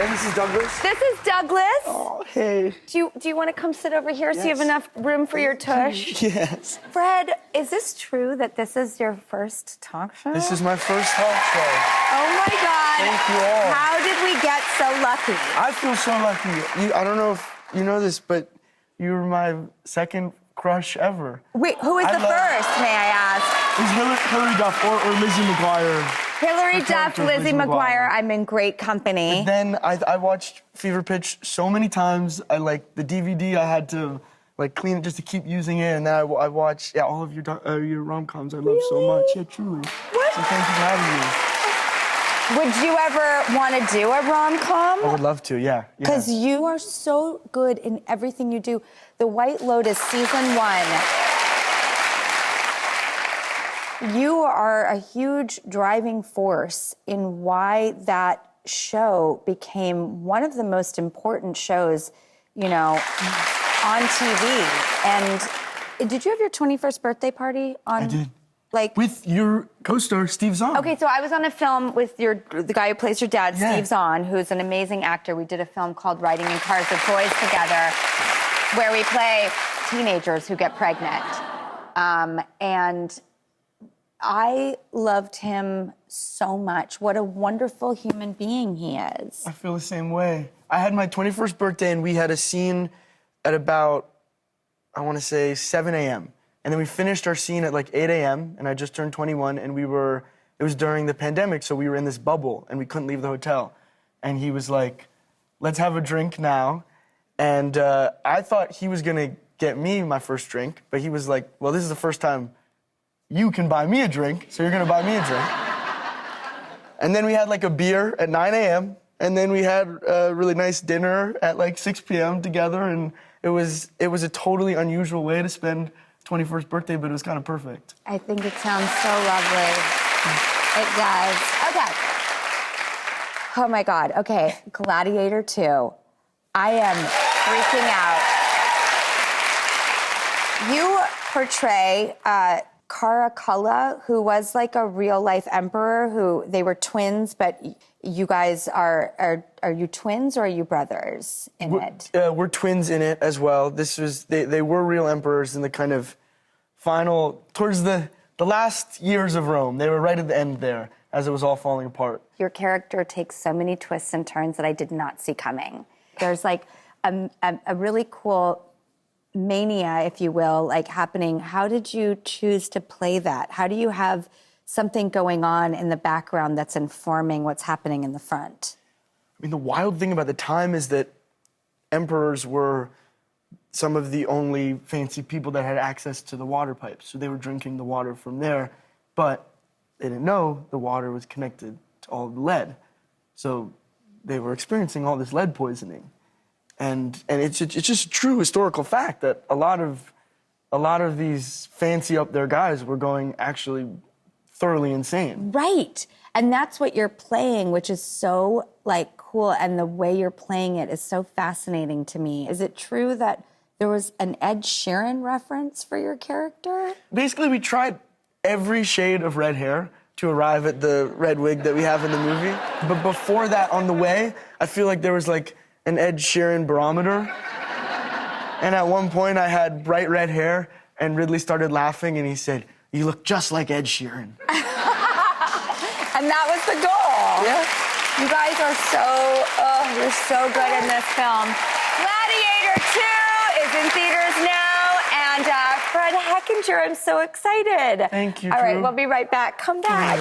And this is Douglas? This is Douglas. Oh, hey. Do you want to come sit over here so you have enough room for your tush? Yes. Fred, is this true that this is your first talk show? This is my first talk show. Oh my God. Thank you all. How did we get so lucky? I feel so lucky. I don't know if you know this, but you were my second crush ever. Wait, who was the first, may I ask? It was Hillary Duff or Lizzie McGuire. Hillary Duff, Lizzie McGuire. I'm in great company. But then I watched Fever Pitch so many times. I the DVD. I had to clean it just to keep using it. And then I watched all of your rom-coms. I love so much. Yeah, truly. What? So thank you for having me. Would you ever want to do a rom-com? I would love to. Yeah. Because you are so good in everything you do. The White Lotus season 1. You are a huge driving force in why that show became one of the most important shows, on TV. And did you have your 21st birthday party on? I did. With your co-star, Steve Zahn. Okay, so I was on a film with the guy who plays your dad, Steve Zahn, who's an amazing actor. We did a film called Riding in Cars with Boys together, where we play teenagers who get pregnant. And I loved him so much. What a wonderful human being he is. I feel the same way. I had my 21st birthday, and we had a scene at about, I want to say, 7 a.m. And then we finished our scene at 8 a.m., and I just turned 21, and it was during the pandemic, so we were in this bubble, and we couldn't leave the hotel. And he was like, let's have a drink now. And I thought he was going to get me my first drink, but he was like, well, this is the first time you can buy me a drink, so you're going to buy me a drink. And then we had a beer at 9 a.m., and then we had a really nice dinner at 6 p.m. together, and it was a totally unusual way to spend 21st birthday, but it was kind of perfect. I think it sounds so lovely. It does. Okay. Oh my God. Okay, Gladiator II. I am freaking out. You portray Caracalla, who was a real-life emperor, who they were twins, but you guys are you twins or are you brothers in it? We're twins in it as well. They were real emperors in the kind of final, towards the last years of Rome. They were right at the end there, as it was all falling apart. Your character takes so many twists and turns that I did not see coming. There's a really cool mania, if you will, happening. How did you choose to play that? How do you have something going on in the background that's informing what's happening in the front? I mean, the wild thing about the time is that emperors were some of the only fancy people that had access to the water pipes. So they were drinking the water from there, but they didn't know the water was connected to all the lead. So they were experiencing all this lead poisoning. And it's just a true historical fact that a lot of these fancy up there guys were going actually thoroughly insane. Right. And that's what you're playing, which is so cool, and the way you're playing it is so fascinating to me. Is it true that there was an Ed Sheeran reference for your character? Basically, we tried every shade of red hair to arrive at the red wig that we have in the movie. But before that, on the way, I feel like there was an Ed Sheeran barometer. And at one point I had bright red hair and Ridley started laughing and he said, "You look just like Ed Sheeran." And that was the goal. Yeah. You guys are you're so good in this film. Gladiator II is in theaters now, and Fred Hechinger, I'm so excited. Thank you, All right, Drew. we'll be right back. Come back.